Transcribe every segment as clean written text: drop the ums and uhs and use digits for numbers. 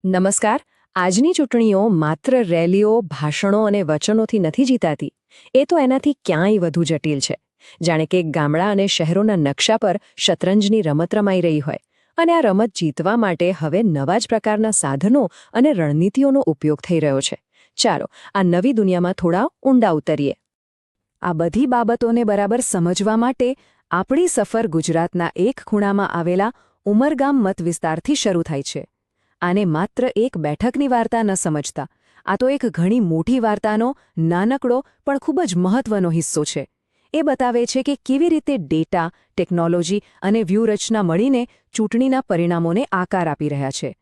નમસ્કાર. આજની ચૂંટણીઓ માત્ર રેલીઓ, ભાષણો અને વચનોથી નથી જીતાતી. એ તો એનાથી ક્યાંય વધુ જટિલ છે. જાણે કે ગામડા અને શહેરોના નકશા પર શતરંજની રમત રમાઈ રહી હોય. અને આ રમત જીતવા માટે હવે નવા જ પ્રકારના સાધનો અને રણનીતિઓનો ઉપયોગ થઈ રહ્યો છે. ચાલો, આ નવી દુનિયામાં થોડા ઊંડા ઉતરીએ. આ બધી બાબતોને બરાબર સમજવા માટે આપણી સફર ગુજરાતના એક ખૂણામાં આવેલા ઉમરગામ મત વિસ્તારથી શરૂ થાય છે. આને માત્ર એક બેઠકની વાર્તા ન સમજતા. આ તો એક ઘણી મોટી વાર્તાનો નાનકડો પણ ખૂબ જ મહત્વનો હિસ્સો છે. એ બતાવે છે કે કેવી રીતે ડેટા, ટેકનોલોજી અને વ્યૂહરચના મળીને ચૂંટણીના પરિણામોને આકાર આપી રહ્યા છે.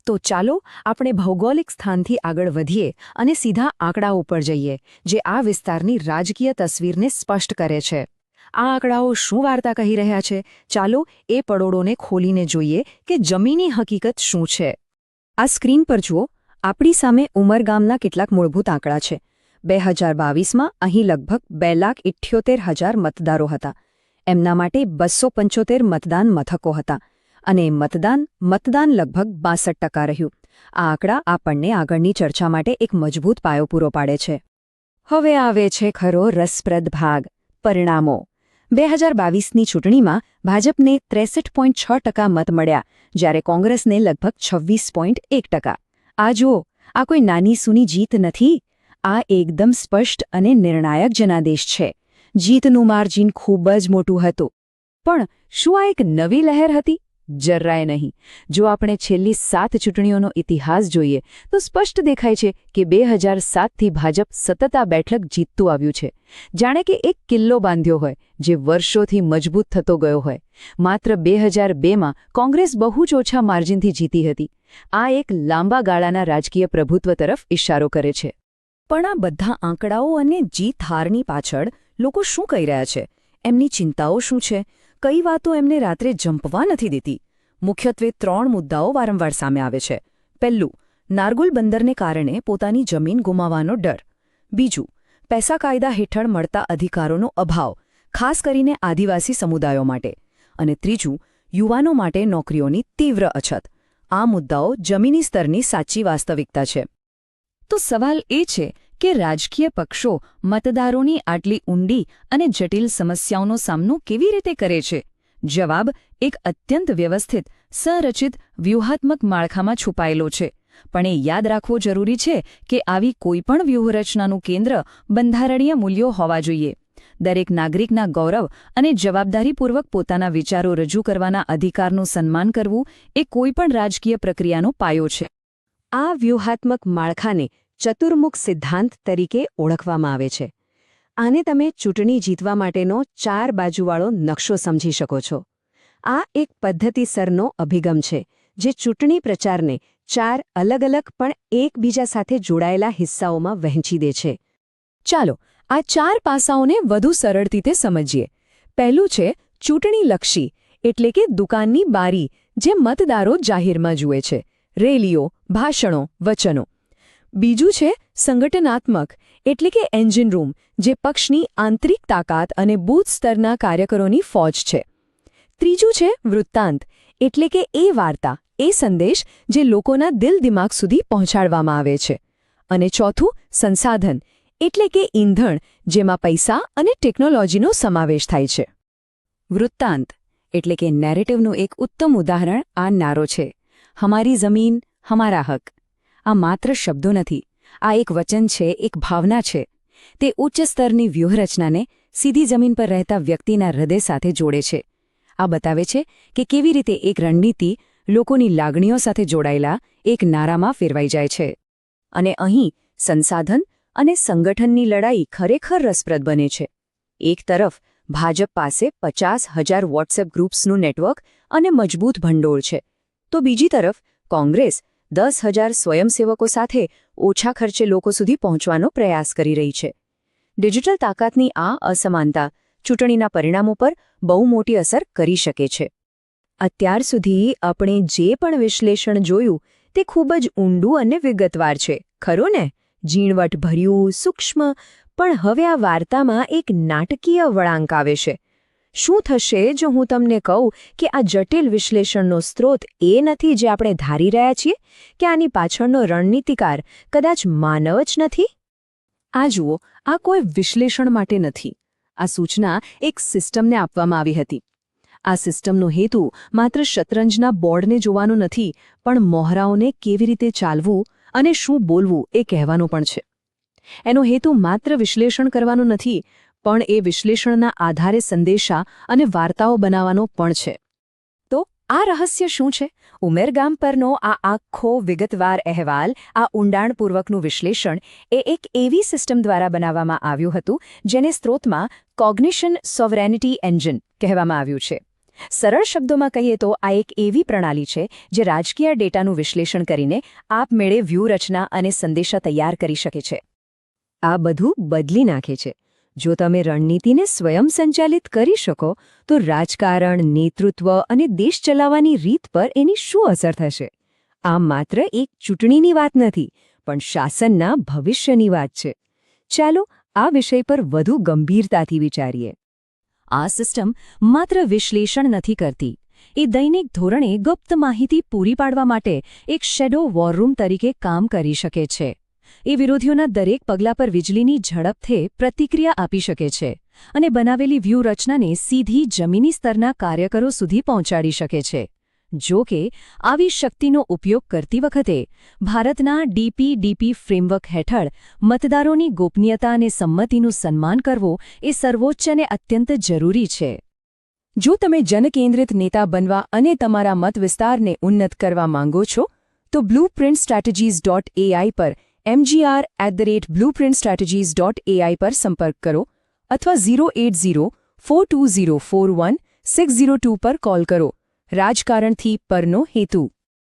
તો ચાલો આપણે ભૌગોલિક સ્થાનથી આગળ વધીએ અને સીધા આંકડાઓ ઉપર જઈએ, જે આ વિસ્તારની રાજકીય તસવીરને સ્પષ્ટ કરે છે. આ આંકડાઓ શું વાર્તા કહી રહ્યા છે? ચાલો એ પડોળોને ખોલીને જોઈએ કે જમીની હકીકત શું છે. આ સ્ક્રીન પર જુઓ. આપણી સામે ઉમરગામના કેટલાક મૂળભૂત આંકડા છે. 2022માં અહીં લગભગ 2,78,000 મતદારો હતા. એમના માટે 275 મતદાન મથકો હતા. અને મતદાન લગભગ 62% રહ્યું. આ આંકડા આપણને આગળની ચર્ચા માટે એક મજબૂત પાયો પૂરો પાડે છે. હવે આવે છે ખરો રસપ્રદ ભાગ, પરિણામો. 2022ની ચૂંટણીમાં ભાજપને 63.6% મત મળ્યા, જ્યારે કોંગ્રેસને લગભગ 26.1%. આ જુઓ, આ કોઈ નાની સૂની જીત નથી. આ એકદમ સ્પષ્ટ અને નિર્ણાયક જનાદેશ છે. જીતનું માર્જિન ખૂબ જ મોટું હતું. પણ શું આ એક નવી લહેર હતી? જરાય નહીં. જો આપણે છેલ્લી 7 ચૂંટણીઓનો ઇતિહાસ જોઈએ તો સ્પષ્ટ દેખાય છે કે 2007થી ભાજપ સતત આ બેઠક જીતતું આવ્યું છે. જાણે કે એક કિલ્લો બાંધ્યો હોય, જે વર્ષોથી મજબૂત થતો ગયો હોય. માત્ર 2002માં કોંગ્રેસ બહુ જ ઓછા માર્જિનથી જીતી હતી. આ એક લાંબા ગાળાના રાજકીય પ્રભુત્વ તરફ ઇશારો કરે છે. પણ આ બધા આંકડાઓ અને જીત હારની પાછળ લોકો શું કહી રહ્યા છે? એમની ચિંતાઓ શું છે? કઈ વાતો એમને રાત્રે જંપવા નથી દેતી? મુખ્યત્વે 3 મુદ્દાઓ વારંવાર સામે આવે છે. પહેલું, નારગોલ બંદરને કારણે પોતાની જમીન ગુમાવવાનો ડર. બીજું, પૈસા કાયદા હેઠળ મળતા અધિકારોનો અભાવ, ખાસ કરીને આદિવાસી સમુદાયો માટે. અને ત્રીજું, યુવાનો માટે નોકરીઓની તીવ્ર અછત. આ મુદ્દાઓ જમીની સ્તરની સાચી વાસ્તવિકતા છે. તો સવાલ એ છે કે રાજકીય પક્ષો મતદારોની આટલી ઊંડી અને જટિલ સમસ્યાઓનો સામનો કેવી રીતે કરે છે? જવાબ એક અત્યંત વ્યવસ્થિત, સંરચિત વ્યૂહાત્મક માળખામાં છુપાયેલો છે. પણ એ યાદ રાખવો જરૂરી છે કે આવી કોઈપણ વ્યૂહરચનાનું કેન્દ્ર બંધારણીય મૂલ્યો હોવા જોઈએ. દરેક નાગરિકના ગૌરવ અને જવાબદારીપૂર્વક પોતાના વિચારો રજૂ કરવાના અધિકારનું સન્માન કરવું એ કોઈપણ રાજકીય પ્રક્રિયાનો પાયો છે. આ વ્યૂહાત્મક માળખાને ચતુર્મુખ સિદ્ધાંત તરીકે ઓળખવામાં આવે છે. આને તમે ચૂંટણી જીતવા માટેનો 4 બાજુવાળો નકશો સમજી શકો છો. આ એક પદ્ધતિસરનો અભિગમ છે, જે ચૂંટણી પ્રચારને 4 અલગ-અલગ પણ એકબીજા સાથે જોડાયેલા હિસ્સાઓમાં વહેંચી દે છે. ચાલો આ 4 પાસાઓને વધુ સરળ રીતે સમજીએ. પહેલું છે ચૂંટણીલક્ષી, એટલે કે દુકાનની બારી, જે મતદારો જાહેરમાં જુએ છે. રેલીઓ, ભાષણો, વચનો. બીજું છે સંગઠનાત્મક, એટલે કે એન્જિન રૂમ, જે પક્ષની આંતરિક તાકાત અને બૂથ સ્તરના કાર્યકરોની ફોજ છે. ત્રીજું છે વૃત્તાંત, એટલે કે એ વાર્તા, એ સંદેશ જે લોકોના દિલ દિમાગ સુધી પહોંચાડવામાં આવે છે. અને ચોથું સંસાધન, એટલે કે ઈંધણ, જેમાં પૈસા અને ટેકનોલોજીનો સમાવેશ થાય છે. વૃત્તાંત એટલે કે નેરેટિવનું એક ઉત્તમ ઉદાહરણ આ નારો છે, હમારી જમીન હમારા હક. આ માત્ર શબ્દો નથી, આ એક વચન છે, એક ભાવના છે. તે ઉચ્ચ સ્તરની વ્યૂહરચનાને સીધી જમીન પર રહેતા વ્યક્તિના હૃદય સાથે જોડે છે. આ બતાવે છે કે કેવી રીતે એક રણનીતિ લોકોની લાગણીઓ સાથે જોડાયેલા એક નારામાં ફેરવાઈ જાય છે. અને અહીં સંસાધન અને સંગઠનની લડાઈ ખરેખર રસપ્રદ બને છે. એક તરફ ભાજપ પાસે 50,000 વોટ્સએપ ગ્રુપ્સનું નેટવર્ક અને મજબૂત ભંડોળ છે, તો બીજી તરફ કોંગ્રેસ 10,000 સ્વયંસેવકો સાથે ઓછા ખર્ચે લોકો સુધી પહોંચવાનો પ્રયાસ કરી રહી છે. ડિજિટલ તાકાતની આ અસમાનતા ચૂંટણીના પરિણામો પર બહુ મોટી અસર કરી શકે છે. અત્યાર સુધી આપણે જે પણ વિશ્લેષણ જોયું તે ખૂબ જ ઊંડું અને વિગતવાર છે, ખરું ને? ઝીણવટભર્યું, સૂક્ષ્મ. પણ હવે આ વાર્તામાં એક નાટકીય વળાંક આવે છે. શું થશે જો હું તમને કહું કે આ જટિલ વિશ્લેષણનો સ્ત્રોત એ નથી જે આપણે ધારી રહ્યા છીએ, કે આની પાછળનો રણનીતિકાર કદાચ માનવ જ નથી? આ જુઓ, આ કોઈ વિશ્લેષણ માટે નથી. આ સૂચના એક સિસ્ટમને આપવામાં આવી હતી. આ સિસ્ટમનો હેતુ માત્ર શતરંજના બોર્ડને જોવાનો નથી, પણ મોહરાઓને કેવી રીતે ચાલવું અને શું બોલવું એ કહેવાનો પણ છે. એનો હેતુ માત્ર વિશ્લેષણ કરવાનો નથી, પણ એ વિશ્લેષણના આધારે સંદેશા અને વાર્તાઓ બનાવવાનો પણ છે. તો આ રહસ્ય શું છે? ઉમેરગામ પરનો આ આખો વિગતવાર અહેવાલ, આ ઊંડાણપૂર્વકનું વિશ્લેષણ એ એક એવી સિસ્ટમ દ્વારા બનાવવામાં આવ્યું હતું જેને સ્ત્રોતમાં કોગ્નિશન સોવરેનિટી એન્જિન કહેવામાં આવ્યું છે. સરળ શબ્દોમાં કહીએ તો આ એક એવી પ્રણાલી છે જે રાજકીય ડેટાનું વિશ્લેષણ કરીને આપમેળે વ્યૂહરચના અને સંદેશા તૈયાર કરી શકે છે. આ બધું બદલી નાખે છે. જો તમે રણનીતિને સ્વયં સંચાલિત કરી શકો તો રાજકારણ, નેતૃત્વ અને દેશ ચલાવવાની રીત પર એની શું અસર થશે? આ માત્ર એક ચૂંટણીની વાત નથી, પણ શાસનના ભવિષ્યની વાત છે. ચાલો આ વિષય પર વધુ ગંભીરતાથી વિચારીએ. આ સિસ્ટમ માત્ર વિશ્લેષણ નથી કરતી. એ દૈનિક ધોરણે ગુપ્ત માહિતી પૂરી પાડવા માટે એક શેડો વોરરૂમ તરીકે કામ કરી શકે છે. એ વિરોધીઓના દરેક પગલા પર વીજળીની ઝડપથી પ્રતિક્રિયા આપી શકે છે અને બનાવેલી વ્યૂહરચનાને સીધી જમીની સ્તરના કાર્યકરો સુધી પહોંચાડી શકે છે. જો કે આવી શક્તિનો ઉપયોગ કરતી વખતે ભારતના DPDP ફ્રેમવર્ક હેઠળ મતદારોની ગોપનીયતા અને સંમતિનું સન્માન કરવું એ સર્વોચ્ચ અને અત્યંત જરૂરી છે. જો તમે જનકેન્દ્રિત નેતા બનવા અને તમારા મત વિસ્તારને ઉન્નત કરવા માંગો છો, તો blueprintstrategies.ai પર mgr@blueprintstrategies.ai પર સંપર્ક કરો અથવા 08042041602 પર કોલ કરો. રાજકારણથી પરનો હેતુ.